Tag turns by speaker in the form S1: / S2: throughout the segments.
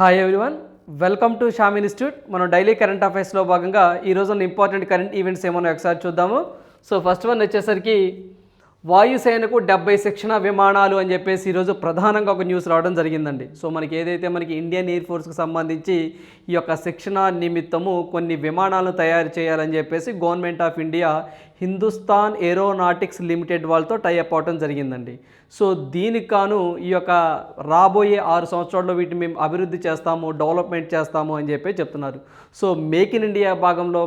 S1: Hi everyone, welcome to Sam institute. మనం daily current అఫైర్స్లో భాగంగా ఈరోజు ఇంపార్టెంట్ కరెంట్ ఈవెంట్స్ ఏమన్నా ఒకసారి చూద్దాము. సో ఫస్ట్ వన్ వచ్చేసరికి వాయుసేనకు 70 శిక్షణ విమానాలు అని చెప్పేసి ఈరోజు ప్రధానంగా ఒక న్యూస్ రావడం జరిగిందండి. సో మనకి ఇండియన్ ఎయిర్ ఫోర్స్కి సంబంధించి ఈ యొక్క శిక్షణ నిమిత్తము కొన్ని విమానాలను తయారు చేయాలని చెప్పేసి government of India Hindustan aeronautics limited వాళ్ళతో టైఅప్ అవడం జరిగిందండి. సో దీనికి కాను ఈ యొక్క రాబోయే 6 సంవత్సరాల్లో వీటిని మేము అభివృద్ధి చేస్తాము, డెవలప్మెంట్ చేస్తాము అని చెప్పి చెప్తున్నారు. సో మేక్ ఇన్ ఇండియా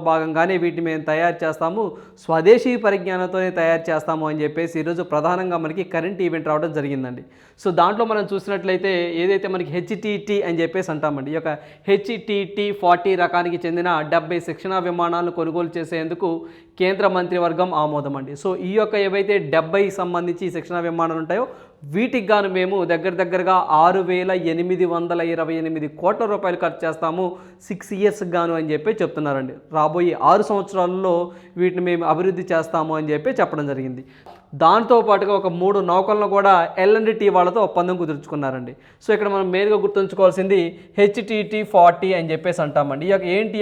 S1: భాగంగానే వీటిని మేము తయారు చేస్తాము, స్వదేశీ పరిజ్ఞానంతోనే తయారు చేస్తాము అని చెప్పేసి ఈరోజు ప్రధానంగా మనకి కరెంట్ ఈవెంట్ రావడం జరిగిందండి. సో దాంట్లో మనం చూసినట్లయితే ఏదైతే మనకి హెచ్టిటి అని చెప్పేసి అంటామండి, ఈ యొక్క HTT-40 రకానికి చెందిన 70 శిక్షణ విమానాలను కొనుగోలు చేసేందుకు కేంద్ర మంత్రివర్గం ఆమోదం అండి. సో ఈ యొక్క ఏవైతే 70 సంబంధించి శిక్షణ విమానాలు ఉంటాయో వీటికి గాను మేము దగ్గరగా 6,828 కోట్ల రూపాయలు ఖర్చు చేస్తాము 6 ఇయర్స్కి గాను అని చెప్పి చెప్తున్నారండి. రాబోయే 6 సంవత్సరాల్లో వీటిని మేము అభివృద్ధి చేస్తాము అని చెప్పి చెప్పడం జరిగింది. దాంతోపాటుగా ఒక 3 నౌకలను కూడా L&T వాళ్ళతో ఒప్పందం కుదుర్చుకున్నారండి. సో ఇక్కడ మనం మెయిన్గా గుర్తుంచుకోవాల్సింది HTT-40 అని చెప్పేసి అంటామండి. ఈ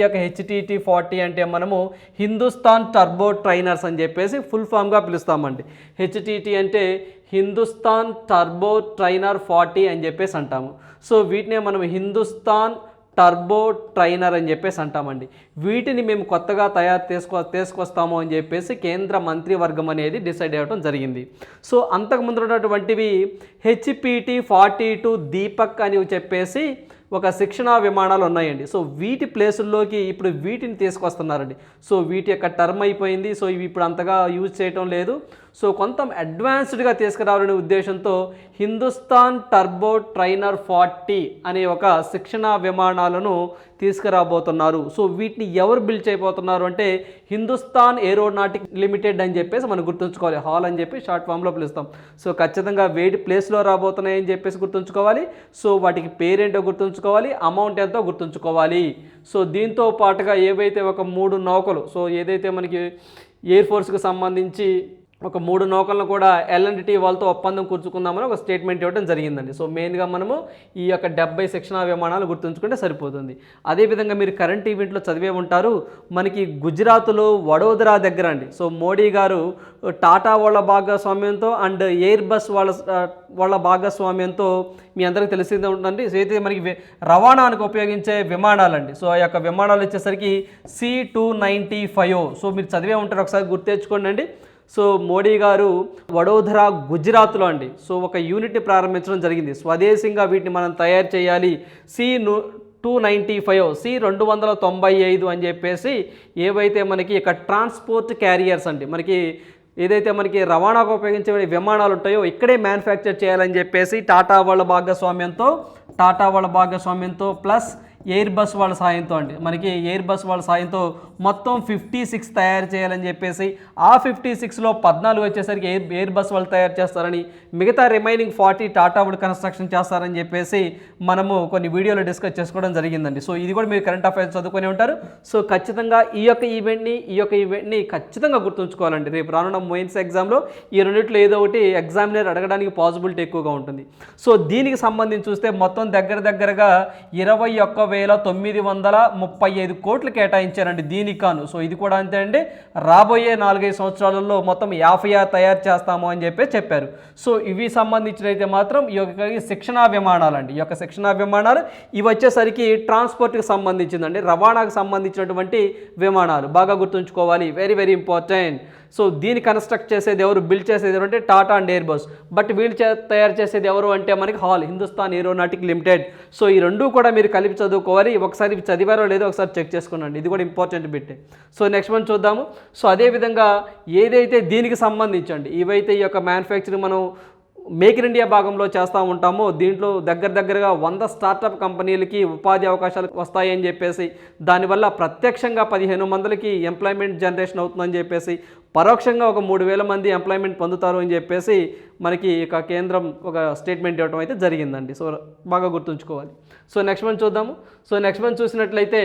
S1: యొక్క HTT-40 అంటే మనము హిందుస్థాన్ టర్బో ట్రైనర్స్ అని చెప్పేసి ఫుల్ ఫామ్గా పిలుస్తామండి. HTT అంటే హిందుస్థాన్ టర్బో ట్రైనర్ 40 అని చెప్పేసి అంటాము. సో వీటినే మనం హిందుస్థాన్ టర్బో ట్రైనర్ అని చెప్పేసి అంటామండి. వీటిని మేము కొత్తగా తీసుకొస్తాము అని చెప్పేసి కేంద్ర మంత్రివర్గం అనేది డిసైడ్ అవ్వడం జరిగింది. సో అంతకుముందు ఉన్నటువంటివి HPT-42 దీపక్ అని చెప్పేసి ఒక శిక్షణా విమానాలు ఉన్నాయండి. సో వీటి ప్లేసుల్లోకి ఇప్పుడు వీటిని తీసుకొస్తున్నారండి. సో వీటి యొక్క టర్మ్ అయిపోయింది. సో ఇవి ఇప్పుడు అంతగా యూజ్ చేయటం లేదు. సో కొంత అడ్వాన్స్డ్గా తీసుకురావాలనే ఉద్దేశంతో హిందుస్థాన్ టర్బో ట్రైనర్ 40 అనే ఒక శిక్షణా విమానాలను తీసుకురాబోతున్నారు. సో వీటిని ఎవరు బిల్డ్ చేయబోతున్నారు అంటే హిందుస్థాన్ ఏరోనాటిక్ లిమిటెడ్ అని చెప్పేసి మనం గుర్తుంచుకోవాలి. హాల్ అని చెప్పి షార్ట్ ఫామ్లో పిలుస్తాం. సో ఖచ్చితంగా వేటి ప్లేస్లో రాబోతున్నాయి అని చెప్పేసి గుర్తుంచుకోవాలి. సో వాటికి పేరేంటో గుర్తుంచుకోవాలి, అమౌంట్ ఎంతో గుర్తుంచుకోవాలి. సో దీంతో పాటుగా ఏవైతే ఒక 3 నౌకలు, సో ఏదైతే మనకి ఎయిర్ ఫోర్స్కి సంబంధించి ఒక 3 నౌకలను కూడా L&T వాళ్ళతో ఒప్పందం కూర్చుకుందామని ఒక స్టేట్మెంట్ ఇవ్వడం జరిగిందండి. సో మెయిన్గా మనము ఈ యొక్క 70 శిక్షణా విమానాలు గుర్తుంచుకుంటే సరిపోతుంది. అదేవిధంగా మీరు కరెంట్ ఈవెంట్లో చదివే ఉంటారు, మనకి గుజరాత్లో వడోదరా దగ్గర అండి. సో మోడీ గారు టాటా వాళ్ళ భాగస్వామ్యంతో అండ్ ఎయిర్ బస్ వాళ్ళ భాగస్వామ్యంతో మీ అందరికీ తెలిసిందే ఉంటుందండి. సో అయితే మనకి రవాణానికి ఉపయోగించే విమానాలండి. సో ఆ యొక్క విమానాలు వచ్చేసరికి C-295. సో మీరు చదివే ఉంటారు, ఒకసారి గుర్తెచ్చుకోండి అండి. సో మోడీ గారు వడోదరా గుజరాత్లో అండి సో ఒక యూనిట్ని ప్రారంభించడం జరిగింది. స్వదేశంగా వీటిని మనం తయారు చేయాలి. C-295 C-295 అని చెప్పేసి ఏవైతే మనకి ఇక ట్రాన్స్పోర్ట్ క్యారియర్స్ అండి, మనకి ఏదైతే మనకి రవాణాకు ఉపయోగించే విమానాలు ఉంటాయో ఇక్కడే మ్యానుఫ్యాక్చర్ చేయాలని చెప్పేసి టాటా వాళ్ళ భాగస్వామ్యంతో ప్లస్ ఎయిర్ బస్ వాళ్ళ సాయంతో అండి, మనకి ఎయిర్ బస్ వాళ్ళ సాయంతో మొత్తం 56 తయారు చేయాలని చెప్పేసి ఆ 56లో 14 వచ్చేసరికి ఎయిర్ బస్ వాళ్ళు తయారు చేస్తారని, మిగతా రిమైనింగ్ 40 టాటా వాళ్ళు కన్స్ట్రక్షన్ చేస్తారని చెప్పేసి మనము కొన్ని వీడియోలో డిస్కస్ చేసుకోవడం జరిగిందండి. సో ఇది కూడా మీరు కరెంట్ అఫైర్స్ చదువుకొని ఉంటారు. సో ఖచ్చితంగా ఈ యొక్క ఈవెంట్ని ఖచ్చితంగా గుర్తుంచుకోవాలండి. రేపు రానున్న మెయిన్స్ ఎగ్జామ్లో ఈ రెండిట్లో ఏదో ఒకటి ఎగ్జామినర్ అడగడానికి పాసిబిలిటీ ఎక్కువగా ఉంటుంది. సో దీనికి సంబంధించి చూస్తే మొత్తం దగ్గరగా 21,935 కోట్లు కేటాయించారండి దీనికి కాను. సో ఇది కూడా అంతే అండి, రాబోయే 4-5 సంవత్సరాలలో మొత్తం 56 తయారు చేస్తాము అని చెప్పారు. సో ఇవి సంబంధించినైతే మాత్రం ఈ యొక్క శిక్షణా విమానాలు అండి. ఈ యొక్క శిక్షణా విమానాలు ఇవి వచ్చేసరికి ట్రాన్స్పోర్ట్కి సంబంధించిందండి, రవాణాకు సంబంధించినటువంటి విమానాలు బాగా గుర్తుంచుకోవాలి, వెరీ ఇంపార్టెంట్. సో దీన్ని కన్స్ట్రక్ట్ చేసేది ఎవరు, బిల్డ్ చేసేది ఎవరు అంటే Tata and air bus. But వీళ్ళు తయారు చేసేది ఎవరు అంటే మనకి hall, Hindustan aeronautic limited. So ఈ రెండు కూడా మీరు కలిపి చదువుకోవాలి. ఒకసారి చదివారో లేదో ఒకసారి చెక్ చేసుకోండి, ఇది కూడా ఇంపార్టెంట్ బిట్. సో నెక్స్ట్ మనం చూద్దాము. సో అదేవిధంగా ఏదైతే దీనికి సంబంధించండి ఇవైతే ఈ యొక్క మ్యానుఫ్యాక్చరింగ్ మనం మేక్ ఇన్ ఇండియా భాగంలో చేస్తూ ఉంటామో దీంట్లో దగ్గరగా 100 స్టార్టప్ కంపెనీలకి ఉపాధి అవకాశాలు వస్తాయని చెప్పేసి, దానివల్ల ప్రత్యక్షంగా 15 మందికి ఎంప్లాయ్మెంట్ జనరేషన్ అవుతుందని చెప్పేసి, పరోక్షంగా ఒక 3,000 మంది ఎంప్లాయ్మెంట్ పొందుతారు అని చెప్పేసి మనకి ఇక కేంద్రం ఒక స్టేట్మెంట్ ఇవ్వడం అయితే జరిగిందండి. సో బాగా గుర్తుంచుకోవాలి. సో నెక్స్ట్ మనం చూద్దాము. సో నెక్స్ట్ మనం చూసినట్లయితే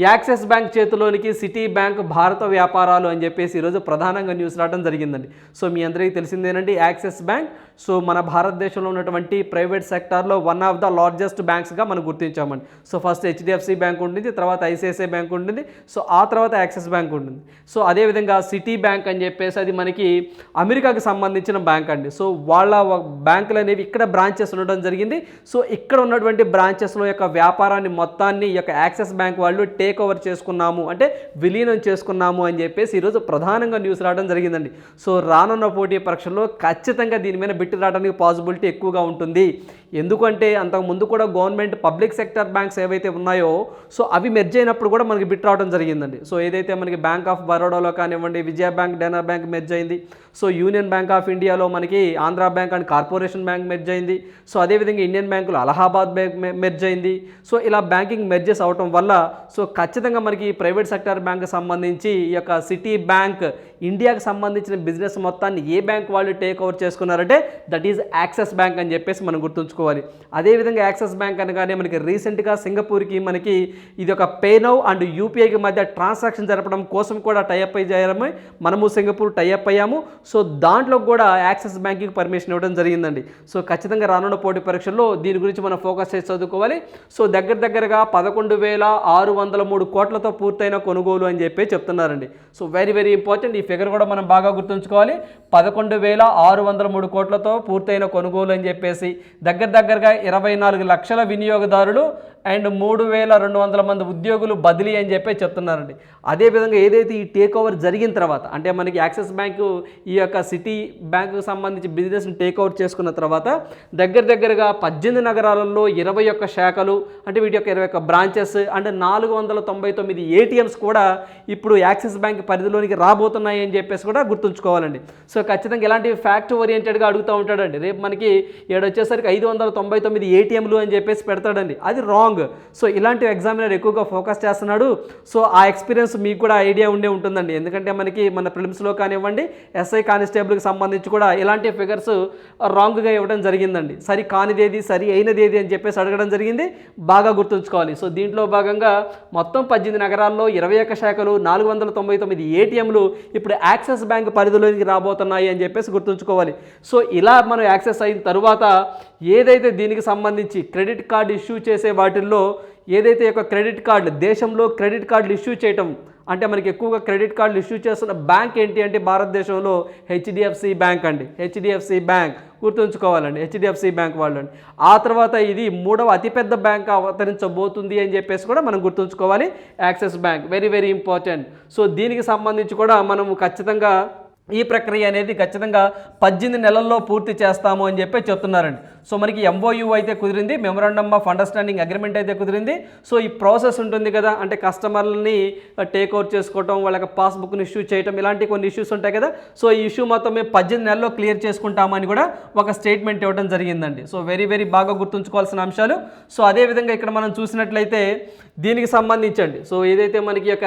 S1: యాక్సిస్ బ్యాంక్ చేతిలోనికి సిటీ బ్యాంక్ భారత వ్యాపారాలు అని చెప్పేసి ఈరోజు ప్రధానంగా న్యూస్ రావడం జరిగిందండి. సో మీ అందరికీ తెలిసిందేనండి, యాక్సిస్ బ్యాంక్ సో మన భారతదేశంలో ఉన్నటువంటి ప్రైవేట్ సెక్టార్లో వన్ ఆఫ్ ద లార్జెస్ట్ బ్యాంక్స్గా మనం గుర్తించామండి. సో ఫస్ట్ హెచ్డిఎఫ్సి బ్యాంక్ ఉంటుంది, తర్వాత ఐసిఐసిఐ బ్యాంక్ ఉంటుంది, సో ఆ తర్వాత యాక్సిస్ బ్యాంక్ ఉంటుంది. సో అదేవిధంగా సిటీ బ్యాంక్ అని చెప్పేసి అది మనకి అమెరికాకి సంబంధించిన బ్యాంక్ అండి. సో వాళ్ళ బ్యాంకులు అనేవి ఇక్కడ బ్రాంచెస్ ఉండడం జరిగింది. సో ఇక్కడ ఉన్నటువంటి బ్రాంచెస్లో యొక్క వ్యాపారాన్ని మొత్తాన్ని ఈ యొక్క యాక్సిస్ బ్యాంక్ వాళ్ళు టేక్ ఓవర్ చేసుకున్నాము, అంటే విలీనం చేసుకున్నాము అని చెప్పేసి ఈరోజు ప్రధానంగా న్యూస్ రావడం జరిగిందండి. సో రానున్న పోటీ పరీక్షల్లో ఖచ్చితంగా దీని మీద బిట్ రావడానికి పాసిబిలిటీ ఎక్కువగా ఉంటుంది. ఎందుకంటే అంతకుముందు కూడా గవర్నమెంట్ పబ్లిక్ సెక్టర్ బ్యాంక్స్ ఏవైతే ఉన్నాయో సో అవి మెర్జ్ అయినప్పుడు కూడా మనకి బిట్ రావడం జరిగిందండి. సో ఏదైతే మనకి బ్యాంక్ ఆఫ్ బరోడాలో కానివ్వండి, విజయ బ్యాంక్, డెనా బ్యాంక్ మెర్జ్ అయింది. సో యూనియన్ బ్యాంక్ ఆఫ్ ఇండియాలో మనకి Andhra bank and corporation bank merge అయింది. సో అదేవిధంగా ఇండియన్ బ్యాంకులో అలహాబాద్ బ్యాంక్ మెర్జ్ అయింది. సో ఇలా బ్యాంకింగ్ మెర్జెస్ అవటం వల్ల సో ఖచ్చితంగా మనకి ప్రైవేట్ సెక్టర్ బ్యాంక్ సంబంధించి ఈ యొక్క సిటీ బ్యాంక్ ఇండియాకి సంబంధించిన బిజినెస్ మొత్తాన్ని ఏ బ్యాంక్ వాళ్ళు టేక్ ఓవర్ చేసుకున్నారంటే దట్ ఈజ్ యాక్సిస్ బ్యాంక్ అని చెప్పేసి మనం గుర్తుంచుకోవాలి. అదేవిధంగా యాక్సిస్ బ్యాంక్ అనగానే మనకి రీసెంట్గా సింగపూర్కి మనకి ఇది ఒక పేనౌ అండ్ యూపీఐకి మధ్య ట్రాన్సాక్షన్ జరపడం కోసం కూడా టైఅప్ అయ్యాము, మనము సింగపూర్ టైఅప్ అయ్యాము. సో దాంట్లో కూడా యాక్సిస్ బ్యాంకింగ్ పర్మిషన్ ఇవ్వడం జరిగిందండి. సో ఖచ్చితంగా రానున్న పోటీ పరీక్షల్లో దీని గురించి మనం ఫోకస్ చేసి చదువుకోవాలి. సో దగ్గరగా 11,603 కోట్లతో పూర్తయిన కొనుగోలు అని చెప్పి చెప్తున్నారండి. సో వెరీ ఇంపార్టెంట్, ఈ ఫిగర్ కూడా మనం బాగా గుర్తుంచుకోవాలి. 11,603 కోట్లతో పూర్తయిన కొనుగోలు అని చెప్పేసి దగ్గరగా 24 లక్షల వినియోగదారులు అండ్ 3,200 మంది ఉద్యోగులు బదిలీ అని చెప్పి చెప్తున్నారండి. అదేవిధంగా ఏదైతే ఈ టేక్ ఓవర్ జరిగిన తర్వాత అంటే మనకి యాక్సిస్ బ్యాంకు ఈ యొక్క సిటీ బ్యాంకుకు సంబంధించి బిజినెస్ని టేక్ ఓవర్ చేసుకున్న తర్వాత దగ్గరగా 18 నగరాలలో 21 శాఖలు అంటే వీటి యొక్క 21 బ్రాంచెస్ అండ్ 499 ఏటీఎంస్ కూడా ఇప్పుడు యాక్సిస్ బ్యాంక్ పరిధిలోనికి రాబోతున్నాయి అని చెప్పేసి కూడా గుర్తుంచుకోవాలండి. సో ఖచ్చితంగా ఇలాంటి ఫ్యాక్ట్ ఓరియంటెడ్గా అడుగుతూ ఉంటాడండి. రేపు మనకి వచ్చేసరికి 599 ఏటీఎంలు అని చెప్పేసి పెడతాడండి, అది రాంగ్. సో ఇలాంటి ఎగ్జామినర్ ఎక్కువగా ఫోకస్ చేస్తున్నాడు. సో ఆ ఎక్స్పీరియన్స్ మీకు కూడా ఐడియా ఉంటుందండి. ఎందుకంటే మనకి మన ప్రిలిమ్స్లో కానివ్వండి, ఎస్ఐ కానిస్టేబుల్కి సంబంధించి కూడా ఇలాంటి ఫిగర్స్ రాంగ్గా ఇవ్వడం జరిగిందండి. సరి కానిదేది సరి అయినదేది అని చెప్పేసి అడగడం జరిగింది, బాగా గుర్తుంచుకోవాలి. సో దీంట్లో భాగంగా మొత్తం 18 నగరాల్లో 21 శాఖలు 499 ఏటీఎంలు ఇప్పుడు యాక్సిస్ బ్యాంక్ పరిధిలోనికి రాబోతున్నాయి అని చెప్పేసి గుర్తుంచుకోవాలి. సో ఇలా మనం యాక్సెస్ అయిన తరువాత ఏదైతే దీనికి సంబంధించి క్రెడిట్ కార్డు ఇష్యూ చేసే వాటిల్లో ఏదైతే ఒక క్రెడిట్ కార్డు దేశంలో క్రెడిట్ కార్డులు ఇష్యూ చేయటం అంటే మనకి ఎక్కువగా క్రెడిట్ కార్డులు ఇష్యూ చేస్తున్న బ్యాంక్ ఏంటి అంటే భారతదేశంలో హెచ్డిఎఫ్సి బ్యాంక్ అండి. హెచ్డిఎఫ్సి బ్యాంక్ గుర్తుంచుకోవాలండి, హెచ్డిఎఫ్సి బ్యాంక్ వాళ్ళండి. ఆ తర్వాత ఇది 3వ అతిపెద్ద బ్యాంక్ అవతరించబోతుంది అని చెప్పేసి కూడా మనం గుర్తుంచుకోవాలి. Axis bank very important. So దీనికి సంబంధించి కూడా మనము ఖచ్చితంగా ఈ ప్రక్రియ అనేది ఖచ్చితంగా 18 నెలల్లో పూర్తి చేస్తాము అని చెప్పి చెప్తున్నారండి. సో మనకి ఎంఓయూ అయితే కుదిరింది, మెమొరాండమ్ ఆఫ్ అండర్స్టాండింగ్ అగ్రిమెంట్ అయితే కుదిరింది. సో ఈ ప్రాసెస్ ఉంటుంది కదా, అంటే కస్టమర్లని టేక్ ఓవర్ చేసుకోవటం, వాళ్ళకి పాస్బుక్ని ఇష్యూ చేయటం, ఇలాంటి కొన్ని ఇష్యూస్ ఉంటాయి కదా. సో ఈ ఇష్యూ మొత్తం మేము 18 నెలల్లో క్లియర్ చేసుకుంటామని కూడా ఒక స్టేట్మెంట్ ఇవ్వడం జరిగిందండి. సో వెరీ బాగా గుర్తుంచుకోవాల్సిన అంశాలు. సో అదేవిధంగా ఇక్కడ మనం చూసినట్లయితే దీనికి సంబంధించండి, సో ఏదైతే మనకి యొక్క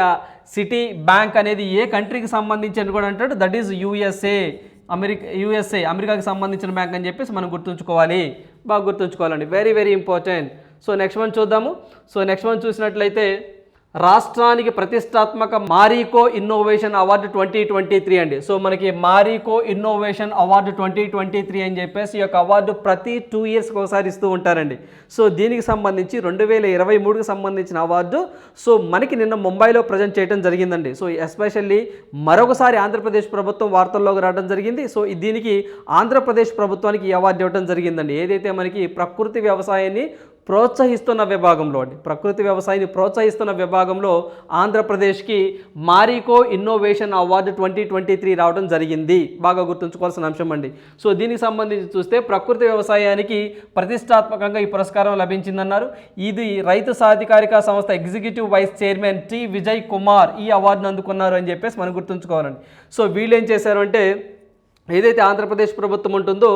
S1: సిటీ బ్యాంక్ అనేది ఏ కంట్రీకి సంబంధించి అని కూడా అంటాడు, దట్ ఈజ్ యూఎస్ఏ. అమెరికాకి సంబంధించిన బ్యాంక్ అని చెప్పేసి మనం గుర్తుంచుకోవాలి, బాగా గుర్తుంచుకోవాలండి, very important. So next one చూద్దాము. సో నెక్స్ట్ వన్ చూసినట్లయితే రాష్ట్రానికి ప్రతిష్టాత్మక మారికో ఇన్నోవేషన్ అవార్డు 2023 అండి. సో మనకి మారికో ఇన్నోవేషన్ అవార్డు 2023 అని చెప్పేసి ఈ యొక్క అవార్డు ప్రతి 2 ఇయర్స్కి ఒకసారి ఇస్తూ ఉంటారండి. సో దీనికి సంబంధించి 2023కి సంబంధించిన అవార్డు సో మనకి నిన్న ముంబైలో ప్రజెంట్ చేయడం జరిగిందండి. సో ఎస్పెషల్లీ మరొకసారి ఆంధ్రప్రదేశ్ ప్రభుత్వం వార్తల్లోకి రావడం జరిగింది. సో దీనికి ఆంధ్రప్రదేశ్ ప్రభుత్వానికి ఈ అవార్డు ఇవ్వడం జరిగిందండి. ఏదైతే మనకి ప్రకృతి వ్యవసాయాన్ని ప్రోత్సహిస్తున్న విభాగంలో అండి, ప్రకృతి వ్యవసాయాన్ని ప్రోత్సహిస్తున్న విభాగంలో ఆంధ్రప్రదేశ్కి మారికో ఇన్నోవేషన్ అవార్డు 2023 రావడం జరిగింది, బాగా గుర్తుంచుకోవాల్సిన అంశం అండి. సో దీనికి సంబంధించి చూస్తే ప్రకృతి వ్యవసాయానికి ప్రతిష్టాత్మకంగా ఈ పురస్కారం లభించిందన్నారు. ఇది రైతు సాధికారిక సంస్థ executive vice chairman T Vijay Kumar ఈ అవార్డును అందుకున్నారు అని చెప్పేసి మనం గుర్తుంచుకోవాలండి. సో వీళ్ళు ఏం చేశారు అంటే ఏదైతే ఆంధ్రప్రదేశ్ ప్రభుత్వం ఉంటుందో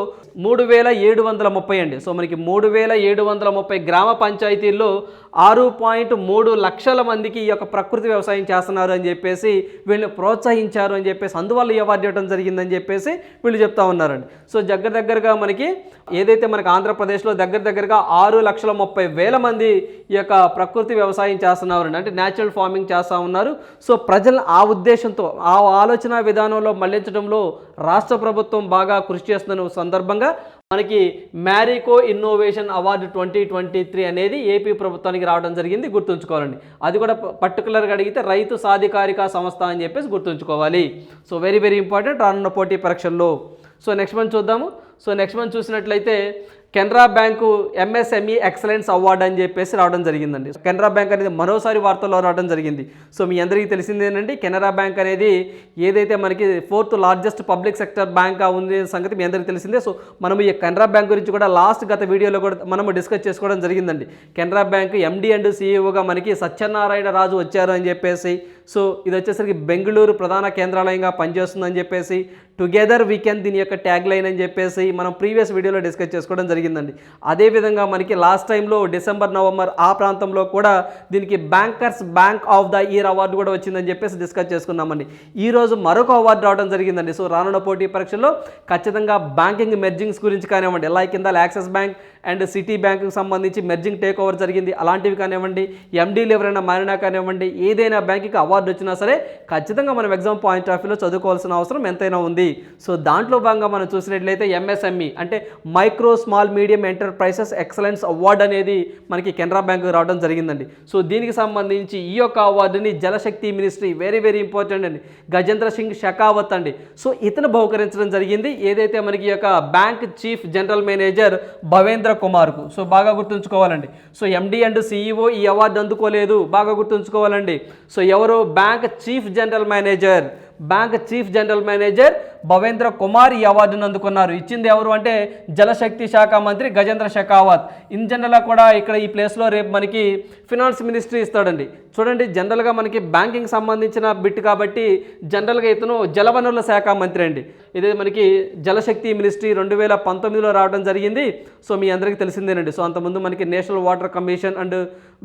S1: 3730 అండి. సో మనకి 3730 గ్రామ పంచాయతీల్లో 6.3 లక్షల మందికి ఈ యొక్క ప్రకృతి వ్యవసాయం చేస్తున్నారు అని చెప్పేసి వీళ్ళని ప్రోత్సహించారు అని చెప్పేసి అందువల్ల ఈ అవార్డు ఇవ్వడం జరిగిందని చెప్పేసి వీళ్ళు చెప్తా ఉన్నారండి. సో దగ్గరగా మనకి ఏదైతే మనకి ఆంధ్రప్రదేశ్లో దగ్గరగా 6,30,000 మంది ఈ యొక్క ప్రకృతి వ్యవసాయం చేస్తున్నారు అంటే న్యాచురల్ ఫార్మింగ్ చేస్తూ ఉన్నారు. సో ప్రజలను ఆ ఉద్దేశంతో ఆ ఆలోచన విధానంలో మళ్లించడంలో రాష్ట్ర ప్రభుత్వం బాగా కృషి చేస్తున్న సందర్భంగా మనకి మ్యారికో ఇన్నోవేషన్ అవార్డు 2023 అనేది ఏపీ ప్రభుత్వానికి రావడం జరిగింది, గుర్తుంచుకోవాలండి. అది కూడా పర్టికులర్గా అడిగితే రైతు సాధికారిక సంస్థ అని చెప్పేసి గుర్తుంచుకోవాలి. సో వెరీ ఇంపార్టెంట్ రానున్న పోటీ పరీక్షల్లో. సో నెక్స్ట్ మంత్ చూద్దాము. సో నెక్స్ట్ మంత్ చూసినట్లయితే Canara bank MSME excellence award అని చెప్పేసి రావడం జరిగిందండి. కెనరా బ్యాంక్ అనేది మరోసారి వార్తల్లో రావడం జరిగింది. సో మీ అందరికీ తెలిసిందేనండి, కెనరా బ్యాంక్ అనేది ఏదైతే మనకి 4th largest public sector bank ఉంది సంగతి మీ అందరికీ తెలిసిందే. సో మనం ఈ కెనరా బ్యాంక్ గురించి కూడా గత వీడియోలో కూడా మనము డిస్కస్ చేసుకోవడం జరిగిందండి. కెనరా బ్యాంక్ ఎండి అండ్ సిఇఓగా మనకి సత్యనారాయణ రాజు వచ్చారు అని చెప్పేసి, సో ఇది వచ్చేసరికి బెంగళూరు ప్రధాన కేంద్రాలయంగా పనిచేస్తుందని చెప్పేసి, టుగెదర్ వీ కెన్ దీని యొక్క ట్యాగ్ లైన్ అని చెప్పేసి మనం ప్రీవియస్ వీడియోలో డిస్కస్ చేసుకోవడం జరిగిందండి. అదేవిధంగా మనకి లాస్ట్ టైంలో డిసెంబర్ నవంబర్ ఆ ప్రాంతంలో కూడా దీనికి bankers bank of the year award కూడా వచ్చిందని చెప్పేసి డిస్కస్ చేసుకున్నామండి. ఈరోజు మరొక అవార్డు రావడం జరిగిందండి. సో రానున్న పోటీ పరీక్షల్లో ఖచ్చితంగా బ్యాంకింగ్ మెర్జింగ్స్ గురించి కానివ్వండి, ఎలా కింద యాక్సిస్ బ్యాంక్ అండ్ సిటీ బ్యాంకుకి సంబంధించి మెర్జింగ్ టేక్ ఓవర్ జరిగింది, అలాంటివి కానివ్వండి, ఎండీలు ఎవరైనా మారినా కానివ్వండి, ఏదైనా బ్యాంకుకి అవార్డు వచ్చినా సరే ఖచ్చితంగా మనం ఎగ్జామ్ పాయింట్ ఆఫ్ వ్యూలో చదువుకోవాల్సిన అవసరం ఎంతైనా ఉంది. సో దాంట్లో భాగంగా మనం చూసినట్లయితే ఎంఎస్ఎంఈ అంటే micro small medium enterprises excellence award అనేది మనకి కెనరా బ్యాంకు రావడం జరిగిందండి. సో దీనికి సంబంధించి ఈ యొక్క అవార్డుని జలశక్తి మినిస్ట్రీ వెరీ ఇంపార్టెంట్ అండి, గజేంద్ర సింగ్ షెకావత్ అండి. సో ఇతను బహుకరించడం జరిగింది ఏదైతే మనకి ఈ యొక్క bank chief general manager Bhavendra కుమార్కు. సో బాగా గుర్తుంచుకోవాలండి. సో ఎండి అండ్ సిఇఓ ఈ అవార్డు అందుకోలేదు, బాగా గుర్తుంచుకోవాలండి. సో ఎవరు? Bank chief general manager Bhavendra Kumar ఈ అవార్డును అందుకున్నారు. ఇచ్చింది ఎవరు అంటే జలశక్తి శాఖ మంత్రి గజేంద్ర షెకావత్. ఇన్ జనరల్గా కూడా ఇక్కడ ఈ ప్లేస్లో రేపు మనకి ఫినాన్స్ మినిస్ట్రీ ఇస్తాడండి. చూడండి, జనరల్గా మనకి బ్యాంకింగ్ సంబంధించిన బిట్ కాబట్టి జనరల్గా ఇతను జలవనరుల శాఖ మంత్రి అండి. ఇదే మనకి జలశక్తి మినిస్ట్రీ 2019లో రావడం జరిగింది. సో మీ అందరికీ తెలిసిందేనండి. సో అంతకుముందు మనకి national water commission and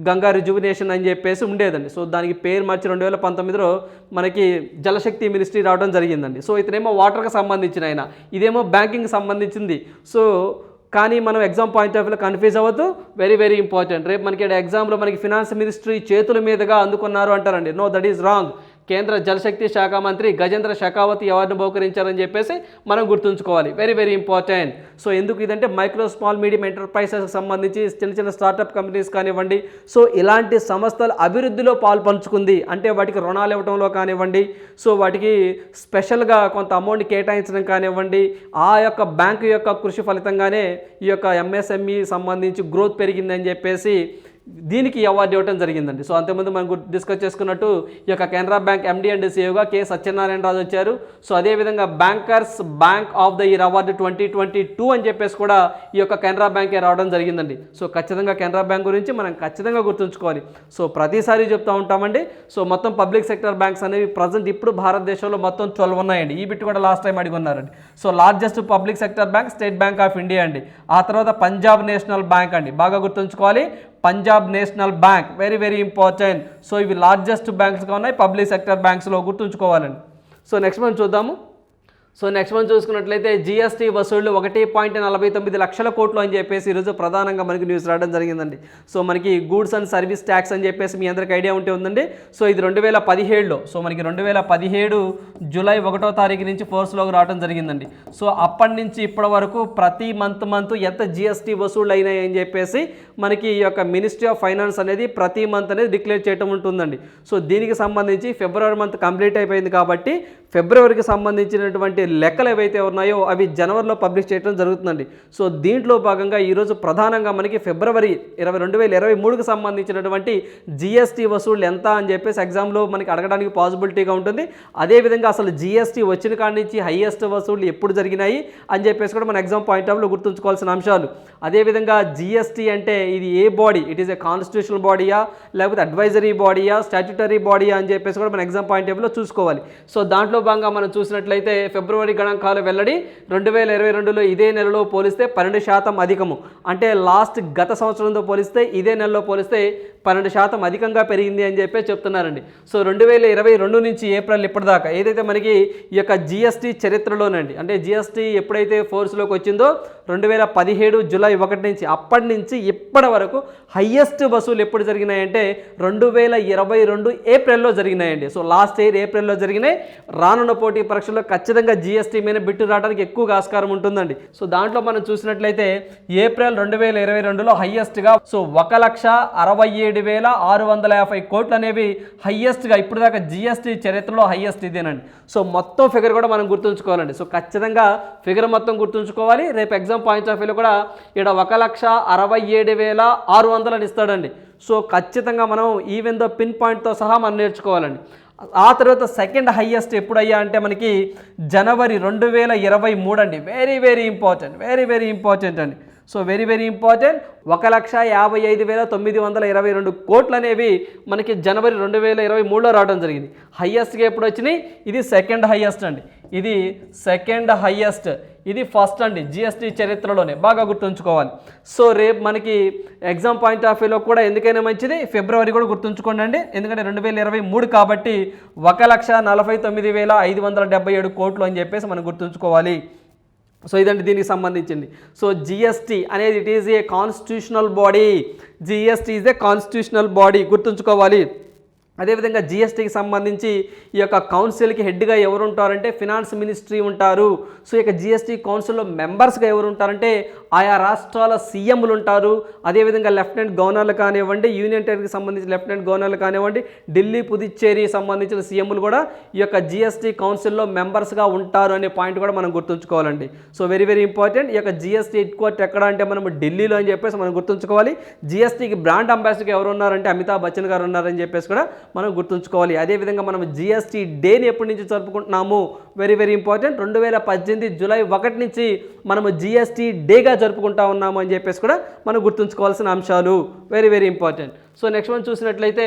S1: Ganga rejuvenation అని చెప్పేసి ఉండేదండి. సో దానికి పేరు మార్చి 2019లో మనకి జలశక్తి మినిస్ట్రీ రావడం జరిగిందండి. సో ఇతనేమో వాటర్కి సంబంధించిన ఆయన, ఇదేమో బ్యాంకింగ్ సంబంధించింది. సో కానీ మనం ఎగ్జామ్ పాయింట్ ఆఫ్ వ్యూలో కన్ఫ్యూజ్ అవ్వద్దు, వెరీ ఇంపార్టెంట్. రేపు మనకి ఎగ్జామ్లో మనకి ఫినాన్స్ మినిస్ట్రీ చేతుల మీదుగా అందుకున్నారు అంటారండి. No, that is wrong. కేంద్ర జలశక్తి శాఖ మంత్రి గజేంద్ర షెకావత్ అవార్డును బహుకరించారని చెప్పేసి మనం గుర్తుంచుకోవాలి, వెరీ ఇంపార్టెంట్. సో ఎందుకు ఇదంటే మైక్రో స్మాల్ మీడియం ఎంటర్ప్రైజెస్కి సంబంధించి చిన్న స్టార్టప్ కంపెనీస్ కానివ్వండి, సో ఇలాంటి సంస్థలు అభివృద్ధిలో పాల్పంచుకుంది అంటే వాటికి రుణాలు ఇవ్వడంలో కానివ్వండి, సో వాటికి స్పెషల్గా కొంత అమౌంట్ కేటాయించడం కానివ్వండి, ఆ యొక్క బ్యాంకు యొక్క కృషి ఫలితంగానే ఈ యొక్క ఎంఎస్ఎంఈ సంబంధించి గ్రోత్ పెరిగిందని చెప్పేసి దీనికి అవార్డు ఇవ్వడం జరిగిందండి. సో అంతకుముందు మనం డిస్కస్ చేసుకున్నట్టు ఈ యొక్క కెనరా బ్యాంక్ ఎండి అండ్ సిఇఓగా కె సత్యనారాయణ రాజు వచ్చారు. సో అదేవిధంగా bankers bank of the year award 2022 అని చెప్పేసి కూడా ఈ యొక్క కెనరా బ్యాంకే రావడం జరిగిందండి. సో ఖచ్చితంగా కెనరా బ్యాంక్ గురించి మనం ఖచ్చితంగా గుర్తుంచుకోవాలి. సో ప్రతిసారి చెప్తూ ఉంటామండి. సో మొత్తం పబ్లిక్ సెక్టర్ బ్యాంక్స్ అనేవి ప్రజెంట్ ఇప్పుడు భారతదేశంలో మొత్తం 12 ఉన్నాయండి. ఈ బిట్ కూడా లాస్ట్ టైం అడిగి ఉన్నారండి. So largest public sector bank state bank of India అండి. ఆ తర్వాత పంజాబ్ నేషనల్ బ్యాంక్ అండి, బాగా గుర్తుంచుకోవాలి. Punjab national bank very important. So ఇవి లార్జెస్ట్ బ్యాంక్స్గా ఉన్నాయి పబ్లిక్ సెక్టర్ బ్యాంక్స్లో, గుర్తుంచుకోవాలండి. సో నెక్స్ట్ మనం చూద్దాము. సో నెక్స్ట్ మనం చూసుకున్నట్లయితే జిఎస్టీ వసూళ్లు 1.49 లక్షల కోట్లు అని చెప్పేసి ఈరోజు ప్రధానంగా మనకి న్యూస్ రావడం జరిగిందండి. సో మనకి గూడ్స్ అండ్ సర్వీస్ ట్యాక్స్ అని చెప్పేసి మీ అందరికి ఐడియా ఉంటే ఉందండి. సో ఇది 2017లో, సో మనకి 2017 జూలై 1వ తారీఖు నుంచి ఫోర్స్లోకి రావడం జరిగిందండి. సో అప్పటి నుంచి ఇప్పటి వరకు ప్రతి మంత్ ఎంత జిఎస్టీ వసూళ్ళు అయినాయి అని చెప్పేసి మనకి ఈ యొక్క మినిస్ట్రీ ఆఫ్ ఫైనాన్స్ అనేది ప్రతి మంత్ అనేది డిక్లేర్ చేయడం ఉంటుందండి. సో దీనికి సంబంధించి ఫిబ్రవరి మంత్ కంప్లీట్ అయిపోయింది కాబట్టి ఫిబ్రవరికి సంబంధించినటువంటి లెక్కలు ఏవైతే ఉన్నాయో అవి జనవరిలో పబ్లిష్ చేయడం జరుగుతుందండి. సో దీంట్లో భాగంగా ఈరోజు ప్రధానంగా మనకి ఫిబ్రవరి 2023కి సంబంధించినటువంటి జిఎస్టీ వసూళ్ళు ఎంత అని చెప్పేసి ఎగ్జామ్లో మనకి అడగడానికి పాసిబిలిటీగా ఉంటుంది. అదేవిధంగా అసలు జిఎస్టీ వచ్చిన కాడి నుంచి హైయెస్ట్ వసూళ్ళు ఎప్పుడు జరిగినాయి అని చెప్పేసి కూడా మన ఎగ్జామ్ పాయింట్ ఆఫ్ వ్యూలో గుర్తుంచుకోవాల్సిన అంశాలు. అదేవిధంగా జిఎస్టీ అంటే ఇది ఏ body, it is a constitutional బాడీయా లేకపోతే అడ్వైజరీ బాడీయా స్టాట్యుటరీ బాడీయా అని చెప్పేసి కూడా మన ఎగ్జామ్ పాయింట్ ఆఫ్ వ్యూలో చూసుకోవాలి. సో దాంట్లో భాగంగా మనం చూసినట్లయితే ఫిబ్రవరి ఫిబ్రవరి గణాంకాలు వెల్లడి. 2022లో ఇదే నెలలో పోలిస్తే 12% అధికము. అంటే గత సంవత్సరంతో పోలిస్తే ఇదే నెలలో పోలిస్తే 12% అధికంగా పెరిగింది అని చెప్పి చెప్తున్నారండి. సో 2022 నుంచి ఏప్రిల్ ఇప్పటిదాకా ఏదైతే మనకి ఈ యొక్క జిఎస్టీ చరిత్రలోనండి, అంటే జిఎస్టీ ఎప్పుడైతే ఫోర్స్లోకి వచ్చిందో 2017 జూలై 1 నుంచి అప్పటి నుంచి ఇప్పటి వరకు హయ్యెస్ట్ వసూలు ఎప్పుడు జరిగినాయంటే 2022 ఏప్రిల్లో జరిగినాయండి. సో లాస్ట్ ఇయర్ ఏప్రిల్లో జరిగినాయి. రానున్న పోటీ పరీక్షల్లో ఖచ్చితంగా జిఎస్టీ మీద బిట్టు రావడానికి ఎక్కువగా ఆస్కారం ఉంటుందండి. సో దాంట్లో మనం చూసినట్లయితే ఏప్రిల్ 2022లో హయ్యెస్ట్గా సో 1,67,650 కోట్లు అనేవి హయ్యెస్ట్గా ఇప్పుడు దాకా జిఎస్టీ చరిత్రలో హయ్యెస్ట్ ఇదేనండి. సో మొత్తం ఫిగర్ కూడా మనం గుర్తుంచుకోవాలండి. సో ఖచ్చితంగా ఫిగర్ మొత్తం గుర్తుంచుకోవాలి. రేపు ఎగ్జామ్ పాయింట్ ఆఫ్ వ్యూలో కూడా ఇక్కడ 1,67,600 అని ఇస్తాడండి. సో ఖచ్చితంగా మనం ఈవెన్ దో పిన్ పాయింట్తో సహా మనం నేర్చుకోవాలండి. ఆ తర్వాత సెకండ్ హయ్యెస్ట్ ఎప్పుడయ్యా అంటే మనకి జనవరి 2023 అండి. వెరీ ఇంపార్టెంట్ అండి. So very important. 1,55,922 కోట్లు అనేవి మనకి జనవరి 2023లో రావడం జరిగింది. హయ్యెస్ట్గా ఎప్పుడు వచ్చినాయి? ఇది సెకండ్ హయ్యెస్ట్ అండి. ఇది సెకండ్ హయ్యెస్ట్, ఇది ఫస్ట్ అండి జిఎస్టీ చరిత్రలోనే. బాగా గుర్తుంచుకోవాలి. సో రేపు మనకి ఎగ్జామ్ పాయింట్ ఆఫ్ వ్యూలో కూడా ఎందుకైనా మంచిది ఫిబ్రవరి కూడా గుర్తుంచుకోండి అండి. ఎందుకంటే 2023 కాబట్టి 1,49,577 కోట్లు అని చెప్పేసి మనం గుర్తుంచుకోవాలి. సో ఇదండి దీనికి సంబంధించింది. సో జిఎస్టీ అనేది it is a constitutional body. GST is a constitutional body, గుర్తుంచుకోవాలి. అదేవిధంగా జిఎస్టీకి సంబంధించి ఈ యొక్క కౌన్సిల్కి హెడ్గా ఎవరు ఉంటారంటే ఫినాన్స్ మినిస్ట్రీ ఉంటారు. సో ఈ యొక్క జిఎస్టీ కౌన్సిల్లో మెంబర్స్గా ఎవరు ఉంటారంటే ఆయా రాష్ట్రాల సీఎంలు ఉంటారు. అదేవిధంగా లెఫ్టినెంట్ గవర్నర్లు కానివ్వండి, యూనియన్ టెరిటరీకి సంబంధించిన లెఫ్టినెంట్ గవర్నర్లు కానివ్వండి, ఢిల్లీ పుదుచ్చేరి సంబంధించిన సీఎంలు కూడా ఈ యొక్క జిఎస్టీ కౌన్సిల్లో మెంబర్స్గా ఉంటారు అనే పాయింట్ కూడా మనం గుర్తుంచుకోవాలండి. So very important. ఈ యొక్క జిఎస్టీ హెడ్ క్వార్టర్ ఎక్కడ అంటే మనం ఢిల్లీలో అని చెప్పేసి మనం గుర్తుంచుకోవాలి. జిఎస్టీకి బ్రాండ్ అంబాసిడర్గా ఎవరు ఉన్నారంటే అమితాబ్ బచ్చన్ గారు ఉన్నారని చెప్పేసి కూడా మనం గుర్తుంచుకోవాలి. అదేవిధంగా మనం జిఎస్టీ డేని ఎప్పటి నుంచి జరుపుకుంటున్నాము? Very important. 2018 జూలై 1 నుంచి మనము జిఎస్టీ డేగా జరుపుకుంటా ఉన్నాము అని చెప్పేసి కూడా మనం గుర్తుంచుకోవాల్సిన అంశాలు. Very important. సో నెక్స్ట్ మనం చూసినట్లయితే